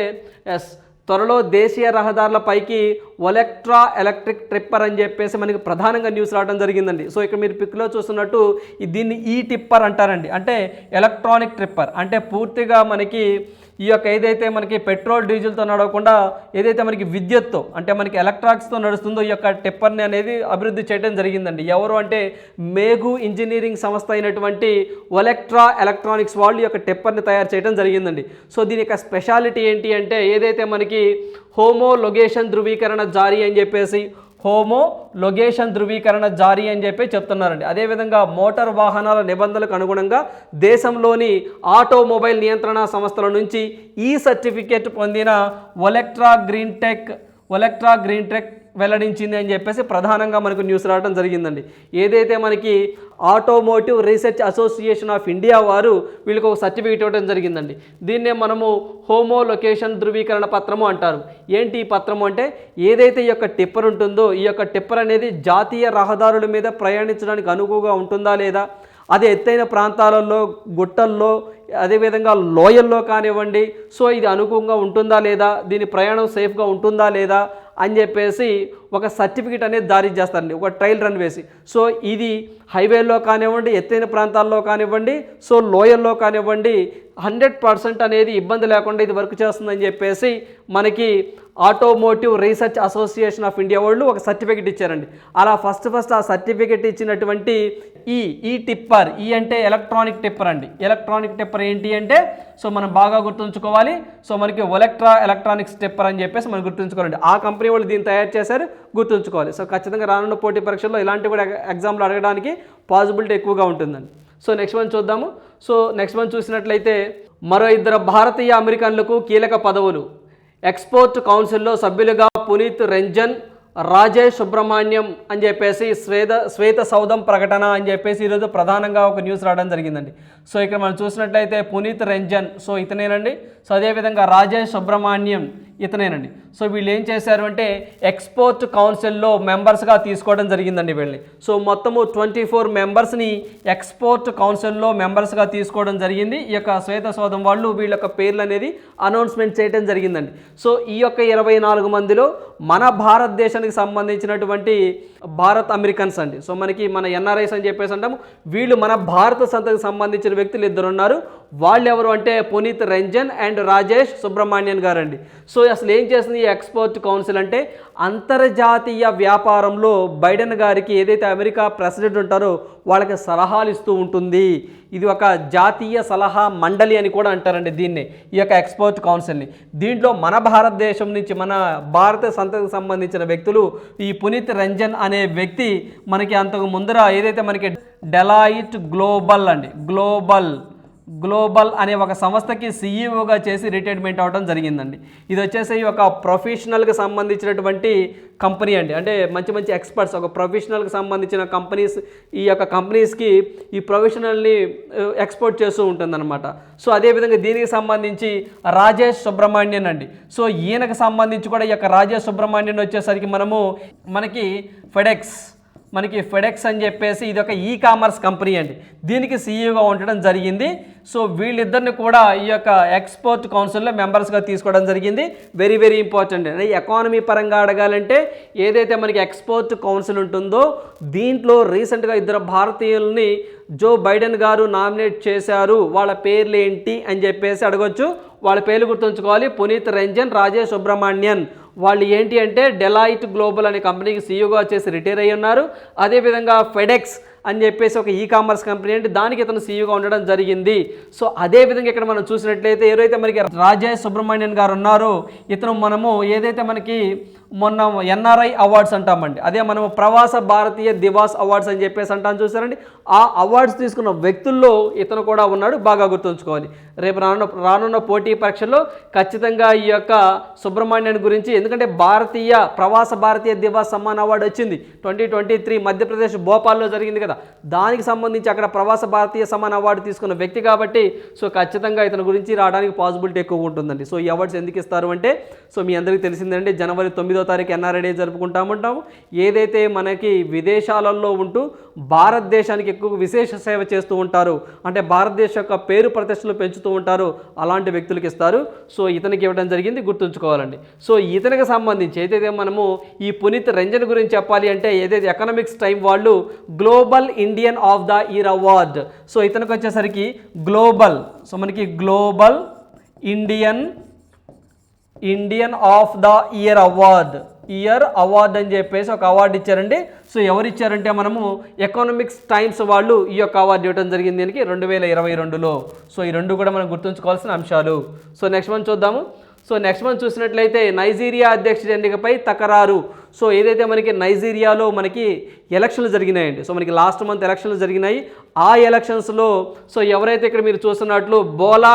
S1: త్వరలో దేశీయ రహదారులపైకి ఒలెక్ట్రా ఎలక్ట్రిక్ ట్రిప్పర్ అని చెప్పేసి మనకి ప్రధానంగా న్యూస్ రావడం జరిగిందండి. సో ఇక్కడ మీరు పిక్లో చూస్తున్నట్టు దీన్ని ఈ టిప్పర్ అంటారండి. అంటే ఎలక్ట్రానిక్ ట్రిప్పర్ అంటే పూర్తిగా మనకి ఈ యొక్క ఏదైతే మనకి పెట్రోల్ డీజిల్తో నడవకుండా ఏదైతే మనకి విద్యుత్తో అంటే మనకి ఎలక్ట్రానిక్స్తో నడుస్తుందో ఈ యొక్క టిప్పర్ని అనేది అభివృద్ధి చేయడం జరిగిందండి. ఎవరు అంటే మేఘు ఇంజనీరింగ్ సంస్థ అయినటువంటి ఒలెక్ట్రా ఎలక్ట్రానిక్స్ వాళ్ళు ఈ యొక్క టిప్పర్ని తయారు చేయడం జరిగిందండి. సో దీని యొక్క స్పెషాలిటీ ఏంటి అంటే ఏదైతే మనకి హోమోలొగేషన్ ధృవీకరణ జారీ అని చెప్పేసి చెప్తున్నారండి. అదేవిధంగా మోటార్ వాహనాల నిబంధనలకు అనుగుణంగా దేశంలోని ఆటోమొబైల్ నియంత్రణ సంస్థల నుంచి ఈ సర్టిఫికేట్ పొందిన ఒలెక్ట్రా గ్రీన్ టెక్ వెల్లడించింది అని చెప్పేసి ప్రధానంగా మనకు న్యూస్ రావడం జరిగిందండి. ఏదైతే మనకి automotive research association of India వారు వీళ్ళకి ఒక సర్టిఫికేట్ ఇవ్వడం జరిగిందండి. దీన్నే మనము హోమోలొకేషన్ ధృవీకరణ పత్రము అంటారు. ఏంటి ఈ పత్రము అంటే ఏదైతే ఈ యొక్క టిప్పర్ ఉంటుందో ఈ యొక్క టిప్పర్ అనేది జాతీయ రహదారుల మీద ప్రయాణించడానికి అనువుగా ఉంటుందా లేదా, అది ఎత్తైన ప్రాంతాలలో గుట్టల్లో అదేవిధంగా లోయల్లో కానివ్వండి, సో ఇది అనుకూలంగా ఉంటుందా లేదా, దీని ప్రయాణం సేఫ్గా ఉంటుందా లేదా అని చెప్పేసి ఒక సర్టిఫికేట్ అనేది జారీ చేస్తారండి, ఒక ట్రయల్ రన్ వేసి. సో ఇది హైవేల్లో కానివ్వండి, ఎత్తైన ప్రాంతాల్లో కానివ్వండి, సో లోయల్లో కానివ్వండి 100% అనేది ఇబ్బంది లేకుండా ఇది వర్క్ చేస్తుందని చెప్పేసి మనకి automotive research association of India వాళ్ళు ఒక సర్టిఫికేట్ ఇచ్చారండి. అలా ఫస్ట్ ఆ సర్టిఫికేట్ ఇచ్చినటువంటి ఈ టిప్పర్, ఈ అంటే ఎలక్ట్రానిక్ టిప్పర్ అండి. ఎలక్ట్రానిక్ టిప్పర్ ఏంటి అంటే సో మనం బాగా గుర్తుంచుకోవాలి. సో మనకి ఒలెక్ట్రా ఎలక్ట్రానిక్స్ టిప్పర్ అని చెప్పేసి మనం గుర్తుంచుకోవాలండి. ఆ కంపెనీ వాళ్ళు దీన్ని తయారు చేశారు, గుర్తుంచుకోవాలి. సో ఖచ్చితంగా రానున్న పోటీ పరీక్షల్లో ఇలాంటివి కూడా ఎగ్జామ్లో అడగడానికి పాసిబిలిటీ ఎక్కువగా ఉంటుందండి. సో నెక్స్ట్ వన్ చూద్దాము. సో నెక్స్ట్ వన్ చూసినట్లయితే మరో 2 భారతీయ అమెరికన్లకు కీలక పదవులు. ఎక్స్పోర్ట్ కౌన్సిల్లో సభ్యులుగా పునీత్ రంజన్, రాజేష్ సుబ్రహ్మణ్యం అని చెప్పేసి శ్వేత సౌధం ప్రకటన అని చెప్పేసి ఈరోజు ప్రధానంగా ఒక న్యూస్ రావడం జరిగిందండి. సో ఇక్కడ మనం చూసినట్లయితే పునీత్ రంజన్ సో ఇతనేనండి. సో అదేవిధంగా రాజేష్ సుబ్రహ్మణ్యం ఇతనేనండి. సో వీళ్ళు ఏం చేశారు అంటే ఎక్స్పోర్ట్ కౌన్సిల్లో మెంబర్స్గా తీసుకోవడం జరిగిందండి వీళ్ళని. సో మొత్తము 24 మెంబర్స్ని ఎక్స్పోర్ట్ కౌన్సిల్లో మెంబర్స్గా తీసుకోవడం జరిగింది. ఈ యొక్క శ్వేత సౌధం వాళ్ళు వీళ్ళ యొక్క పేర్లు అనేది అనౌన్స్మెంట్ చేయడం జరిగిందండి. సో ఈ యొక్క 24 మందిలో మన భారతదేశానికి సంబంధించినటువంటి భారత్ అమెరికన్స్ అండి. సో మనకి మన ఎన్ఆర్ఐస్ అని చెప్పేసి అంటాము. వీళ్ళు మన భారత సంతతికి సంబంధించిన వ్యక్తులు ఇద్దరు ఉన్నారు. వాళ్ళు ఎవరు అంటే పునీత్ రంజన్ అండ్ రాజేష్ సుబ్రహ్మణ్యన్ గారు అండి. సో అసలు ఏం చేస్తుంది ఈ ఎక్స్పోర్ట్ కౌన్సిల్ అంటే అంతర్జాతీయ వ్యాపారంలో బైడెన్ గారికి ఏదైతే అమెరికా ప్రెసిడెంట్ ఉంటారో వాళ్ళకి సలహాలు ఇస్తూ ఉంటుంది. ఇది ఒక జాతీయ సలహా మండలి అని కూడా అంటారండి దీన్ని, ఈ యొక్క ఎక్స్పోర్ట్ కౌన్సిల్ని. దీంట్లో మన భారతదేశం నుంచి మన భారత సంతతికి సంబంధించిన వ్యక్తులు ఈ పునీత్ రంజన్ అనే వ్యక్తి మనకి అంతకు ముందర ఏదైతే మనకి డెలాయిట్ గ్లోబల్ అండి, గ్లోబల్ అనే ఒక సంస్థకి సీఈఓగా చేసి రిటైర్మెంట్ అవ్వడం జరిగిందండి. ఇది వచ్చేసి ఒక ప్రొఫెషనల్కి సంబంధించినటువంటి కంపెనీ అండి. అంటే మంచి మంచి ఎక్స్పర్ట్స్, ఒక ప్రొఫెషనల్కి సంబంధించిన కంపెనీస్, ఈ యొక్క కంపెనీస్కి ఈ ప్రొఫెషనల్ని ఎక్స్పోర్ట్ చేస్తూ ఉంటుందన్నమాట. సో అదేవిధంగా దీనికి సంబంధించి రాజేష్ సుబ్రహ్మణ్యన్ అండి. సో ఈయనకు సంబంధించి కూడా ఈ యొక్క రాజేష్ సుబ్రహ్మణ్యన్ వచ్చేసరికి మనకి ఫెడెక్స్ అని చెప్పేసి ఇది ఒక ఈ కామర్స్ కంపెనీ అండి. దీనికి సీఈఓగా ఉండడం జరిగింది. సో వీళ్ళిద్దరిని కూడా ఈ యొక్క ఎక్స్పోర్ట్ కౌన్సిల్లో మెంబర్స్గా తీసుకోవడం జరిగింది. Very very important. అంటే ఎకానమీ పరంగా అడగాలంటే ఏదైతే మనకి ఎక్స్పోర్ట్ కౌన్సిల్ ఉంటుందో దీంట్లో రీసెంట్గా ఇద్దరు భారతీయుల్ని జో బైడెన్ గారు నామినేట్ చేశారు. వాళ్ళ పేర్లు ఏంటి అని చెప్పేసి అడగొచ్చు. వాళ్ళ పేర్లు గుర్తుంచుకోవాలి, పునీత్ రంజన్, రాజేష్ సుబ్రహ్మణ్యన్. వాళ్ళు ఏంటి అంటే డెలాయిట్ గ్లోబల్ అనే కంపెనీకి సీఈఓగా చేసి రిటైర్ అయ్యి ఉన్నారు. అదేవిధంగా ఫెడెక్స్ అని చెప్పేసి ఒక ఈ కామర్స్ కంపెనీ అంటే దానికి ఇతను సీఈఓగా ఉండడం జరిగింది. సో అదేవిధంగా ఇక్కడ మనం చూసినట్లయితే ఎవరైతే మనకి రాజేష్ సుబ్రహ్మణ్యన్ గారు ఉన్నారో ఇతను మనము ఏదైతే మనకి మొన్న ఎన్ఆర్ఐ అవార్డ్స్ అంటామండి, అదే మనము ప్రవాస భారతీయ దివాస్ అవార్డ్స్ అని చెప్పేసి అంటాం చూసారండి. ఆ అవార్డ్స్ తీసుకున్న వ్యక్తుల్లో ఇతను కూడా ఉన్నాడు. బాగా గుర్తుంచుకోవాలి. రేపు రానున్న పోటీ పరీక్షల్లో ఖచ్చితంగా ఈ యొక్క సుబ్రహ్మణ్యన్ గురించి, ఎందుకంటే ప్రవాస భారతీయ దివాస్ సమ్మాన్ అవార్డు వచ్చింది 2023 మధ్యప్రదేశ్ భోపాల్లో జరిగింది కదా, దానికి సంబంధించి అక్కడ ప్రవాస భారతీయ సమ్మాన్ అవార్డు తీసుకున్న వ్యక్తి కాబట్టి సో ఖచ్చితంగా ఇతని గురించి రావడానికి పాసిబిలిటీ ఎక్కువ ఉంటుందండి. సో ఈ అవార్డ్స్ ఎందుకు ఇస్తారు అంటే సో మీ అందరికీ తెలిసిందండి, జనవరి 9వ తారీఖు ఎన్ఆర్ఐ డే జరుపుకుంటాము. ఏదైతే మనకి విదేశాలలో ఉంటూ భారతదేశానికి ఎక్కువ విశేష సేవ చేస్తూ ఉంటారు, అంటే భారతదేశం యొక్క పేరు ప్రతిష్టలు పెంచుతూ ఉంటారు, అలాంటి వ్యక్తులకు ఇస్తారు. సో ఇతనికి ఇవ్వడం జరిగింది, గుర్తుంచుకోవాలండి. సో ఇతనికి సంబంధించి ఏదైతే మనము ఈ పునీత్ రంజన్ గురించి చెప్పాలి అంటే ఏదైతే ఎకనామిక్స్ టైం వాళ్ళు global Indian of the year award, so ఇతనికి వచ్చేసరికి మనకి global Indian of the year award అని చెప్పేసి ఒక అవార్డు ఇచ్చారండి. సో ఎవరు ఇచ్చారంటే మనము ఎకనామిక్స్ టైమ్స్ వాళ్ళు ఈ యొక్క అవార్డు ఇవ్వడం జరిగింది దీనికి 2022లో. సో ఈ రెండు కూడా మనం గుర్తుంచుకోవాల్సిన అంశాలు. సో నెక్స్ట్ మనం చూద్దాము. సో నెక్స్ట్ మనం చూసినట్లయితే నైజీరియా అధ్యక్షుడి ఎన్నికపై తకరారు. సో ఏదైతే మనకి నైజీరియాలో మనకి ఎలక్షన్లు జరిగినాయండి. సో మనకి లాస్ట్ మంత్ ఎలక్షన్లు జరిగినాయి. ఆ ఎలక్షన్స్లో సో ఎవరైతే ఇక్కడ మీరు చూస్తున్నట్లు బోలా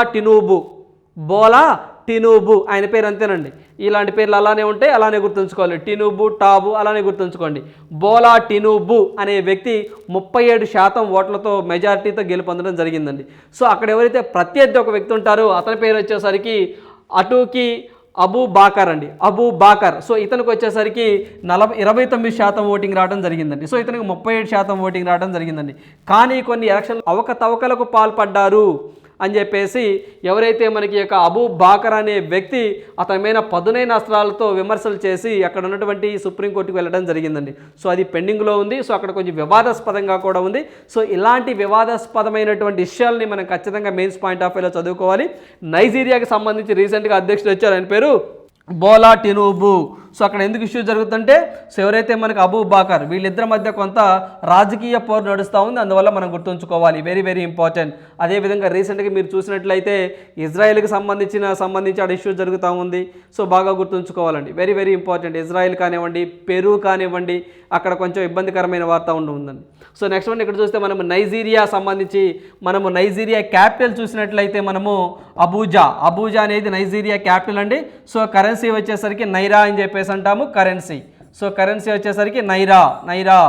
S1: టినూబు ఆయన పేరు అంతేనండి. ఇలాంటి పేర్లు అలానే ఉంటాయి, అలానే గుర్తుంచుకోవాలి. టినూబు, టాబు అలానే గుర్తుంచుకోండి. బోలా టినూబు అనే వ్యక్తి 37% ఓట్లతో మెజారిటీతో గెలుపొందడం జరిగిందండి. సో అక్కడ ఎవరైతే ప్రత్యర్థి ఒక వ్యక్తి ఉంటారో అతని పేరు వచ్చేసరికి అటూకి అబూ బాకర్. సో ఇతనికి వచ్చేసరికి 29% ఓటింగ్ రావడం జరిగిందండి. సో ఇతనికి 37% ఓటింగ్ రావడం జరిగిందండి. కానీ కొన్ని ఎలక్షన్ అవకతవకలకు పాల్పడ్డారు అని చెప్పేసి ఎవరైతే మనకి యొక్క అబూ బాకర్ అనే వ్యక్తి అతని మీద పదునైన అస్త్రాలతో విమర్శలు చేసి అక్కడ ఉన్నటువంటి సుప్రీంకోర్టుకు వెళ్ళడం జరిగిందండి. సో అది పెండింగ్లో ఉంది. సో అక్కడ కొంచెం వివాదాస్పదంగా కూడా ఉంది. సో ఇలాంటి వివాదాస్పదమైనటువంటి విషయాల్ని మనం ఖచ్చితంగా మెయిన్స్ పాయింట్ ఆఫ్ వ్యూలో చదువుకోవాలి. నైజీరియాకి సంబంధించి రీసెంట్గా అధ్యక్షుడు వచ్చారు, ఆయన పేరు బోలా టినూబు. సో అక్కడ ఎందుకు ఇష్యూ జరుగుతుందంటే సో ఎవరైతే మనకు అబూ బాకర్ వీళ్ళిద్దరి మధ్య కొంత రాజకీయ పోరు నడుస్తూ ఉంది, అందువల్ల మనం గుర్తుంచుకోవాలి. Very very important. అదేవిధంగా రీసెంట్గా మీరు చూసినట్లయితే ఇజ్రాయెల్కి సంబంధించి ఆ ఇష్యూ జరుగుతూ ఉంది. సో బాగా గుర్తుంచుకోవాలండి, వెరీ వెరీ ఇంపార్టెంట్. ఇజ్రాయెల్ కానివ్వండి, పెరు కానివ్వండి, అక్కడ కొంచెం ఇబ్బందికరమైన వాతావరణం ఉందండి. సో నెక్స్ట్ వన్ ఇక్కడ చూస్తే మనము నైజీరియా క్యాపిటల్ చూసినట్లయితే మనము అబూజా అనేది నైజీరియా క్యాపిటల్ అండి. సో కరెన్సీ వచ్చేసరికి నైరా అని చెప్పేసి అంటాము కరెన్సీ. సో కరెన్సీ వచ్చేసరికి నైరా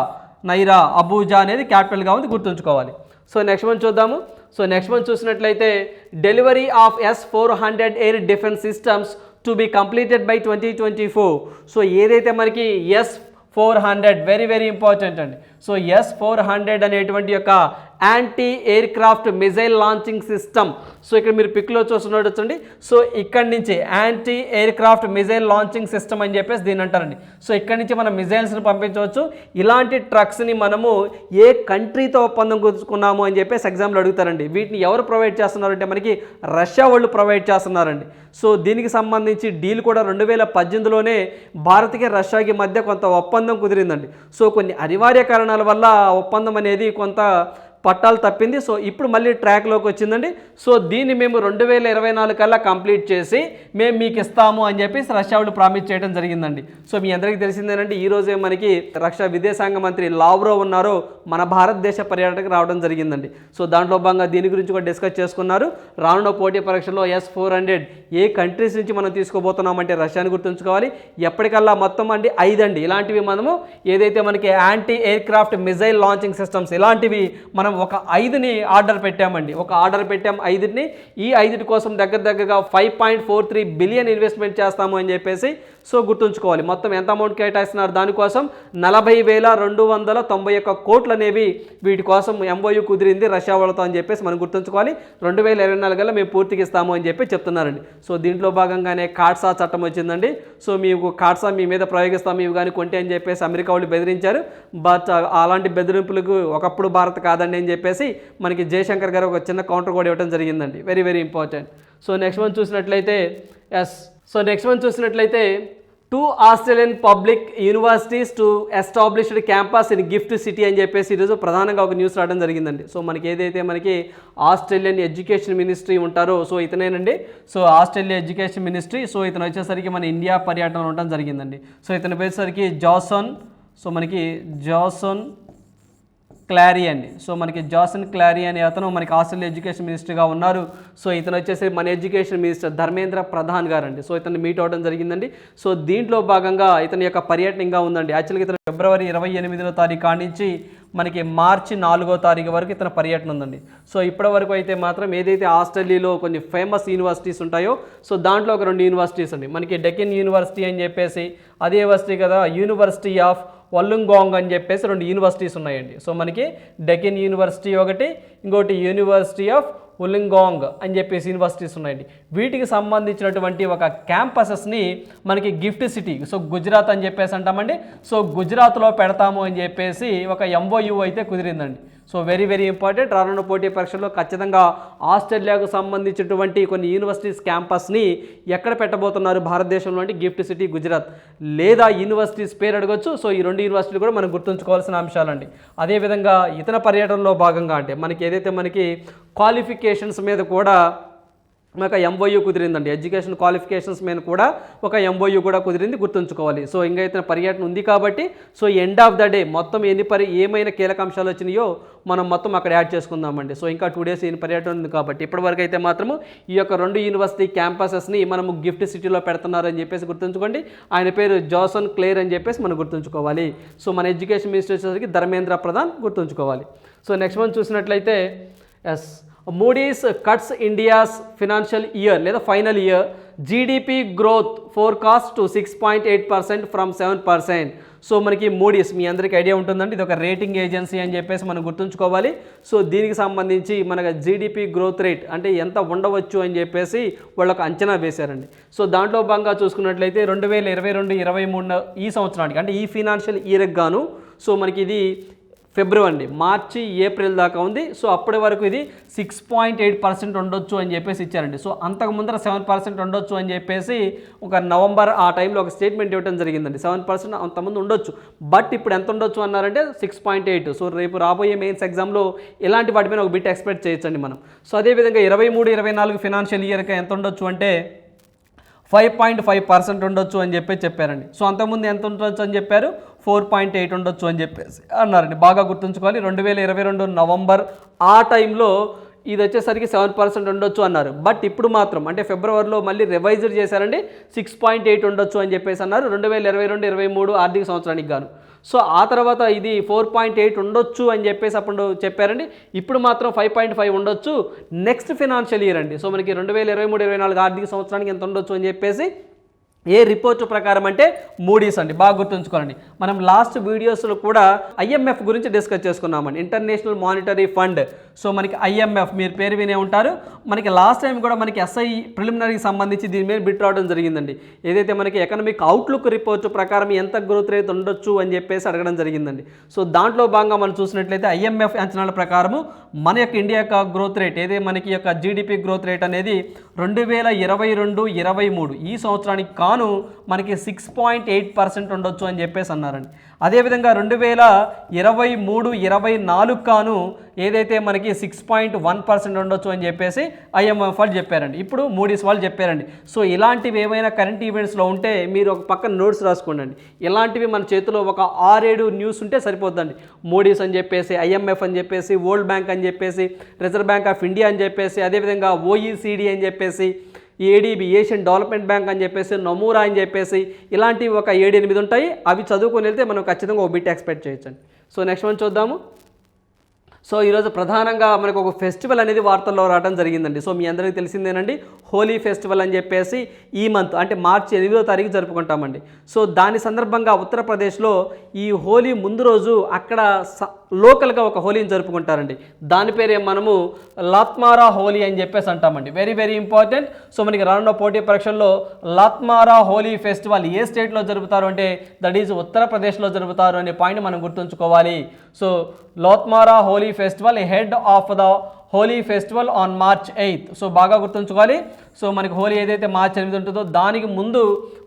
S1: అబూజా అనేది క్యాపిటల్గా ఉంది, గుర్తుంచుకోవాలి. సో నెక్స్ట్ వన్ చూద్దాము. సో నెక్స్ట్ వన్ చూసినట్లయితే delivery of S-400 air defence systems to be completed by 2024. So ఏదైతే మనకి S-400 వెరీ వెరీ ఇంపార్టెంట్ అండి. సో S-400 అనేటువంటి యొక్క anti air craft missile launching system. So ఇక్కడ మీరు పిక్లో చూస్తున్నట్టు సో ఇక్కడి నుంచి anti air craft missile launching system అని చెప్పేసి దీని అంటారండి. సో ఇక్కడి నుంచి మనం మిజైల్స్ని పంపించవచ్చు. ఇలాంటి ట్రక్స్ని మనము ఏ కంట్రీతో ఒప్పందం కుదుర్చుకున్నాము అని చెప్పేసి ఎగ్జామ్లో అడుగుతారండి. వీటిని ఎవరు ప్రొవైడ్ చేస్తున్నారంటే మనకి రష్యా వాళ్ళు ప్రొవైడ్ చేస్తున్నారండి. సో దీనికి సంబంధించి డీల్ కూడా 2018లోనే భారత్కి రష్యాకి మధ్య కొంత ఒప్పందం కుదిరిందండి. సో కొన్ని అనివార్య కారణాల వల్ల ఆ ఒప్పందం అనేది కొంత పట్టాలు తప్పింది. సో ఇప్పుడు మళ్ళీ ట్రాక్లోకి వచ్చిందండి. సో దీన్ని మేము 2024 కల్లా కంప్లీట్ చేసి మేము మీకు ఇస్తాము అని చెప్పేసి రష్యా వాళ్ళు ప్రామిస్ చేయడం జరిగిందండి. సో మీ అందరికీ తెలిసిందేనండి, ఈరోజే మనకి రష్యా విదేశాంగ మంత్రి లావ్రోవ్ ఉన్నారో మన భారతదేశ పర్యటనకు రావడం జరిగిందండి. సో దాంట్లో భాగంగా దీని గురించి కూడా డిస్కస్ చేసుకున్నారు. రానున్న పోటీ పరీక్షలో S-400 ఏ కంట్రీస్ నుంచి మనం తీసుకోబోతున్నామంటే రష్యాని గుర్తుంచుకోవాలి. ఎప్పటికల్లా మొత్తం అండి 5 అండి ఇలాంటివి మనము ఏదైతే మనకి anti air craft missile launching systems ఇలాంటివి మనం ఒక 5ని ఆర్డర్ పెట్టామండి. ఒక ఆర్డర్ పెట్టాం 5ని. ఈ 5 కోసం దగ్గరగా 5.43 బిలియన్ ఇన్వెస్ట్మెంట్ చేస్తాము అని చెప్పేసి సో గుర్తుంచుకోవాలి. మొత్తం ఎంత అమౌంట్ కేటాయిస్తున్నారు దానికోసం 40,291 కోట్లు అనేవి వీటి కోసం MOU కుదిరింది రష్యా వాళ్ళతో అని చెప్పేసి మనం గుర్తుంచుకోవాలి. 2024 కల్లా మేము పూర్తిగా ఇస్తాము అని చెప్పి చెప్తున్నారండి. సో దీంట్లో భాగంగానే కాట్సా చట్టం వచ్చిందండి. సో మీకు కాట్సా మీ మీద ప్రయోగిస్తాము ఇవి కానీ కొంటే అని చెప్పేసి అమెరికా వాళ్ళు బెదిరించారు. బట్ అలాంటి బెదిరింపులకు ఒకప్పుడు భారత్ కాదండి అని చెప్పేసి మనకి జయశంకర్ గారు ఒక చిన్న కౌంటర్ కూడా ఇవ్వడం జరిగిందండి. Very very important. So next one చూసినట్లయితే 2 Australian public universities to established campus in gift city అని చెప్పేసి ఈరోజు ప్రధానంగా ఒక న్యూస్ రావడం జరిగిందండి. సో మనకి ఏదైతే మనకి ఆస్ట్రేలియన్ ఎడ్యుకేషన్ మినిస్ట్రీ ఉంటారో సో ఇతనేనండి. So Australia education ministry. So ఇతను వచ్చేసరికి మన ఇండియా పర్యటన ఉండడం జరిగిందండి. సో ఇతను వచ్చేసరికి జాసన్ క్లారీ అండి. సో మనకి జాసన్ క్లారీ అనే అతను మనకి ఆస్ట్రేలియా ఎడ్యుకేషన్ మినిస్టర్గా ఉన్నారు. సో ఇతను వచ్చేసి మన ఎడ్యుకేషన్ మినిస్టర్ ధర్మేంద్ర ప్రధాన్ గారు అండి. సో ఇతను మీట్ అవ్వడం జరిగిందండి. సో దీంట్లో భాగంగా ఇతని యొక్క పర్యటన ఇంకా ఉందండి. యాక్చువల్గా ఇతను ఫిబ్రవరి 28వ తారీఖు నుంచి మనకి మార్చి 4వ తారీఖు వరకు ఇతని పర్యటన ఉందండి. సో ఇప్పటి వరకు అయితే మాత్రం ఏదైతే ఆస్ట్రేలియాలో కొన్ని ఫేమస్ యూనివర్సిటీస్ ఉంటాయో సో దాంట్లో ఒక 2 యూనివర్సిటీస్ అండి. మనకి డెక్కన్ యూనివర్సిటీ అని చెప్పేసి అదే యూనివర్సిటీ కదా, యూనివర్సిటీ ఆఫ్ వల్లుంగాంగ్ అని చెప్పేసి 2 యూనివర్సిటీస్ ఉన్నాయండి. సో మనకి డెక్కన్ యూనివర్సిటీ ఒకటి, ఇంకోటి యూనివర్సిటీ ఆఫ్ వల్లుంగాంగ్ అని చెప్పేసి యూనివర్సిటీస్ ఉన్నాయండి. వీటికి సంబంధించినటువంటి ఒక క్యాంపసెస్ని మనకి గిఫ్ట్ సిటీ సో గుజరాత్ అని చెప్పేసి అంటామండి. సో గుజరాత్లో పెడతాము అని చెప్పేసి ఒక MOU అయితే కుదిరిందండి. So very very important. రానున్న పోటీ పరీక్షల్లో ఖచ్చితంగా ఆస్ట్రేలియాకు సంబంధించినటువంటి కొన్ని యూనివర్సిటీస్ క్యాంపస్ని ఎక్కడ పెట్టబోతున్నారు భారతదేశంలో అంటే గిఫ్ట్ సిటీ గుజరాత్ లేదా యూనివర్సిటీస్ పేరు అడగొచ్చు. సో ఈ 2 యూనివర్సిటీలు కూడా మనం గుర్తుంచుకోవాల్సిన అంశాలండి. అదేవిధంగా ఇతర పర్యటనలో భాగంగా అంటే మనకి ఏదైతే మనకి క్వాలిఫికేషన్స్ మీద కూడా ఒక MOU కుదిరిందండి. ఎడ్యుకేషన్ క్వాలిఫికేషన్స్ మీద కూడా ఒక MOU కూడా కుదిరింది, గుర్తుంచుకోవాలి. సో ఇంకా ఇతర పర్యటన ఉంది కాబట్టి so end of the day మొత్తం ఏమైనా కీలక అంశాలు వచ్చినాయో మనం మొత్తం అక్కడ యాడ్ చేసుకుందామండి. సో ఇంకా 2 డేస్ ఈ పర్యటన ఉంది కాబట్టి ఇప్పటివరకు అయితే మాత్రము ఈ యొక్క 2 యూనివర్సిటీ క్యాంపసెస్ని మనము గిఫ్ట్ సిటీలో పెడుతున్నారని చెప్పేసి గుర్తుంచుకోండి. ఆయన పేరు జాసన్ క్లేర్ అని చెప్పేసి మనం గుర్తుంచుకోవాలి. సో మన ఎడ్యుకేషన్ మినిస్టర్ వచ్చేసరికి ధర్మేంద్ర ప్రధాన్ గుర్తుంచుకోవాలి. సో నెక్స్ట్ మనం చూసినట్లయితే Moody's cuts India's financial year లేదా final year GDP growth forecast to 6.8% from 7%. So మనకి మూడీస్ మీ అందరికీ ఐడియా ఉంటుందండి, ఇది ఒక రేటింగ్ ఏజెన్సీ అని చెప్పేసి మనం గుర్తుంచుకోవాలి. సో దీనికి సంబంధించి మనకు GDP గ్రోత్ రేట్ అంటే ఎంత ఉండవచ్చు అని చెప్పేసి వాళ్ళు ఒక అంచనా వేశారండి. సో దాంట్లో భాగంగా చూసుకున్నట్లయితే 2022-23 ఈ సంవత్సరానికి అంటే ఈ ఫినాన్షియల్ ఇయర్కి గాను సో మనకి ఇది ఫిబ్రవరి, మార్చి, ఏప్రిల్ దాకా ఉంది. సో అప్పటి వరకు ఇది 6.8% ఉండొచ్చు అని చెప్పేసి ఇచ్చారండి. సో అంతకు ముందర 7% ఉండొచ్చు అని చెప్పేసి ఒక నవంబర్ ఆ టైంలో ఒక స్టేట్మెంట్ ఇవ్వడం జరిగిందండి. 7% అంతకుముందు ఉండొచ్చు, బట్ ఇప్పుడు ఎంత ఉండొచ్చు అన్నారంటే 6.8. సో రేపు రాబోయే మెయిన్స్ ఎగ్జామ్లో ఇలాంటి వాటి మీద ఒక బిట్ ఎక్స్పెక్ట్ చేయొచ్చండి మనం. సో అదేవిధంగా 23-24 ఫినాన్షియల్ ఇయర్కి ఎంత ఉండొచ్చు అంటే 5.5% ఉండొచ్చు అని చెప్పారండి. సో అంతకుముందు ఎంత ఉండొచ్చు అని చెప్పారు, 4.8 ఉండొచ్చు అని చెప్పేసి అన్నారండి. బాగా గుర్తుంచుకోవాలి. 2022 నవంబర్ ఆ టైంలో ఇది వచ్చేసరికి 7% ఉండొచ్చు అన్నారు. బట్ ఇప్పుడు మాత్రం అంటే ఫిబ్రవరిలో మళ్ళీ రివైజ్డ్ చేశారండి, 6.8 ఉండొచ్చు అని చెప్పేసి అన్నారు 2022-23 ఆర్థిక సంవత్సరానికి గాను. సో ఆ తర్వాత ఇది 4.8 ఉండొచ్చు అని చెప్పేసి అప్పుడు చెప్పారండి. ఇప్పుడు మాత్రం 5.5 ఉండొచ్చు నెక్స్ట్ ఫినాన్షియల్ ఇయర్ అండి. సో మనకి 2023-24 ఆర్థిక సంవత్సరానికి ఎంత ఉండొచ్చు అని చెప్పేసి ఏ రిపోర్టు ప్రకారం అంటే మూడీస్ అండి, బాగా గుర్తుంచుకోండి. మనం లాస్ట్ వీడియోస్లో కూడా IMF గురించి డిస్కస్ చేసుకున్నామండి, ఇంటర్నేషనల్ మానిటరీ ఫండ్. సో మనకి IMF మీరు పేరు వినే ఉంటారు. మనకి లాస్ట్ టైం కూడా మనకి SI ప్రిలిమినరీకి సంబంధించి దీని మీద బిట్ రావడం జరిగిందండి. ఏదైతే మనకి ఎకనామిక్ అవుట్లుక్ రిపోర్టు ప్రకారం ఎంత గ్రోత్ రేట్ ఉండొచ్చు అని చెప్పేసి అడగడం జరిగిందండి. సో దాంట్లో భాగంగా మనం చూసినట్లయితే IMF అంచనాల ప్రకారము మన యొక్క ఇండియా యొక్క గ్రోత్ రేట్ ఏదైతే మనకి యొక్క GDP గ్రోత్ రేట్ అనేది 2022-23 ఈ సంవత్సరానికి కాను మనకి 6.8% ఉండొచ్చు అని చెప్పేసి అన్నారండి. అదేవిధంగా 2023-24 కాను ఏదైతే మనకి 6.1% ఉండొచ్చు అని చెప్పేసి IMF వాళ్ళు చెప్పారండి. ఇప్పుడు మూడీస్ వాళ్ళు చెప్పారండి. సో ఇలాంటివి ఏమైనా కరెంట్ ఈవెంట్స్లో ఉంటే మీరు ఒక పక్కన నోట్స్ రాసుకోండి. ఇలాంటివి మన చేతిలో ఒక 6-7 న్యూస్ ఉంటే సరిపోద్దండి. మూడీస్ అని చెప్పేసి, IMF అని చెప్పేసి, వరల్డ్ బ్యాంక్ అని చెప్పేసి, రిజర్వ్ బ్యాంక్ ఆఫ్ ఇండియా అని చెప్పేసి, అదేవిధంగా OECD అని చెప్పేసి, ADB ఏషియన్ డెవలప్మెంట్ బ్యాంక్ అని చెప్పేసి, నమూరా అని చెప్పేసి, ఇలాంటివి ఒక 7-8 ఉంటాయి. అవి చదువుకొని వెళ్తే మనం ఖచ్చితంగా ఒక బిట్ ఎక్స్పెక్ట్ చేయొచ్చండి. సో నెక్స్ట్ వన్ చూద్దాము. సో ఈరోజు ప్రధానంగా మనకు ఒక ఫెస్టివల్ అనేది వార్తల్లో రావడం జరిగిందండి. సో మీ అందరికీ తెలిసిందేనండి, హోలీ ఫెస్టివల్ అని చెప్పేసి ఈ మంత్ అంటే మార్చి 8వ తారీఖు జరుపుకుంటామండి. సో దాని సందర్భంగా ఉత్తరప్రదేశ్లో ఈ హోలీ ముందు రోజు అక్కడ లోకల్గా ఒక హోలీని జరుపుకుంటారండి. దాని పేరే మనము లాత్మారా హోలీ అని చెప్పేసి అంటామండి. Very very important. సో మనకి రానున్న పోటీ పరీక్షల్లో లాత్మారా హోలీ ఫెస్టివల్ ఏ స్టేట్లో జరుపుతారు అంటే దట్ ఈజ్ ఉత్తరప్రదేశ్లో జరుపుతారు అనే పాయింట్ మనం గుర్తుంచుకోవాలి. So Lathmar Holi festival held of the Holi festival on March 8th. So బాగా గుర్తుంచుకోవాలి. సో మనకి హోలీ ఏదైతే March 8 ఉంటుందో దానికి ముందు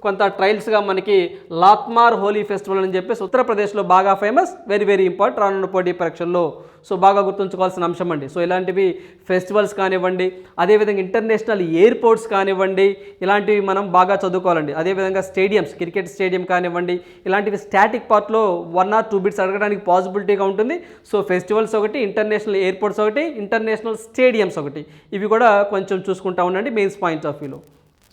S1: కొంత ట్రయల్స్గా మనకి లాత్మార్ హోలీ ఫెస్టివల్ అని చెప్పేసి ఉత్తరప్రదేశ్లో బాగా ఫేమస్. వెరీ వెరీ ఇంపార్టెంట్ రానున్న పోటీ పరీక్షల్లో. సో బాగా గుర్తుంచుకోవాల్సిన అంశం అండి. సో ఇలాంటివి ఫెస్టివల్స్ కానివ్వండి, అదేవిధంగా ఇంటర్నేషనల్ ఎయిర్పోర్ట్స్ కానివ్వండి, ఇలాంటివి మనం బాగా చదువుకోవాలండి. అదేవిధంగా స్టేడియంస్, క్రికెట్ స్టేడియం కానివ్వండి, ఇలాంటివి స్టాటిక్ పార్ట్లో 1 or 2 బిట్స్ అడగడానికి పాసిబిలిటీగా ఉంటుంది. సో ఫెస్టివల్స్ ఒకటి, ఇంటర్నేషనల్ ఎయిర్పోర్ట్స్ ఒకటి, ఇంటర్నేషనల్ స్టేడియంస్ ఒకటి, ఇవి కూడా కొంచెం చూసుకుంటా ఉండండి మెయిన్స్ పాయింట్ ఆఫ్ వ్యూలో.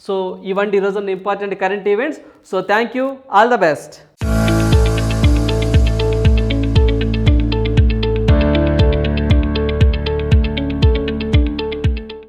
S1: సో ఇవంటి ఈరోజు important current events. So thank you, all the best.